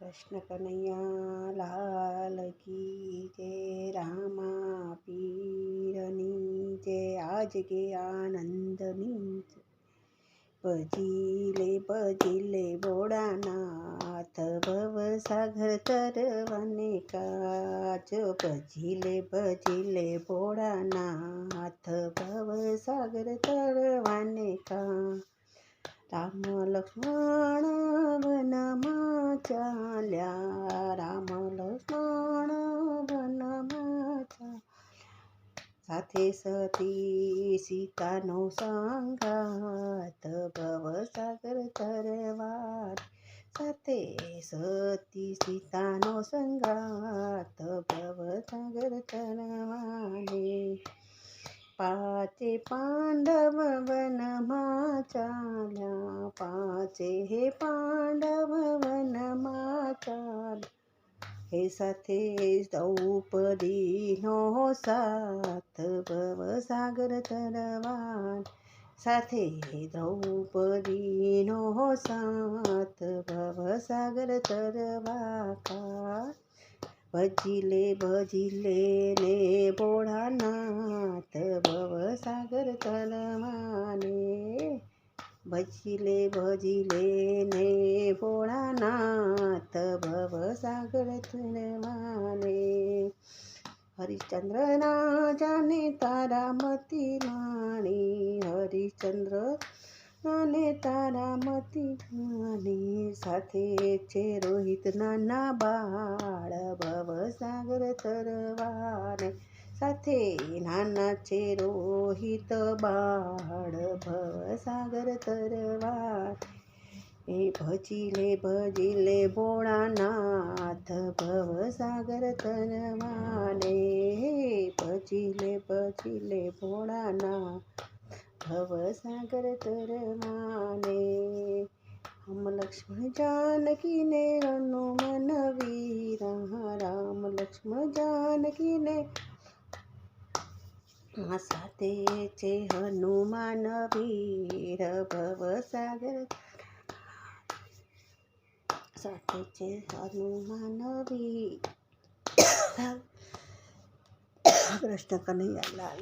કૃષ્ણ કનૈયા લાલ કી જય, રામા પીરની જય, આજ કે આનંદની ભજી લે ભોળાનાથ, ભવ સાગર તરવાને કાજ, ભજી લે ભોળાનાથ, ભવ સાગર તરવાને કાજ. રામ લક્ષ્મણ વનમાં ચાલ્યા, રામ લક્ષ્મણ વનમાં ચાલ્યા, સાથે સતી સીતાનો સંગાત, ભવસાગર તરવાને, સાથે સતી સીતાનો સંગાત, ભવસાગર તરવાને. પાંચે પાંડવ વનમાં ચાલ્યા, પાંચે પાંડવ વનમાં ચાલ્યા, હે સાથે દ્રૌપદીનો સાથ, ભવસાગર તરવાને, સાથે દ્રૌપદીનો સાથ, ભવસાગર તરવા. ભજી લે ને ભોળાનાથ, ભવસાગર તરવાને, ભજી લે ને ભોળાનાથ, ભવસાગર તરવાને. હરિશ્ચંદ્ર ના જાને તારામતી રાણી, હરિશ્ચંદ્ર અને તારામતી રાણી, સાથે છે રોહિત નાના બાળ, ભવસાગર તરવાને, સાથે નાના છે રોહિત બાળ, ભવસાગર તરવાને. એ ભજી લે ભોળાનાથ, ભવસાગર તરવાને, ભજી લે ભોળાનાથ, ભવસાગર તરવાને. રામ લક્ષ્મણ જાનકી ને હનુમાન વીરા, રામ લક્ષ્મણ જાનકી ને સાથે છે હનુમાન વીર, ભવસાગર સાથે છે હનુમાન વીર. કૃષ્ણ કનૈયા લાલ.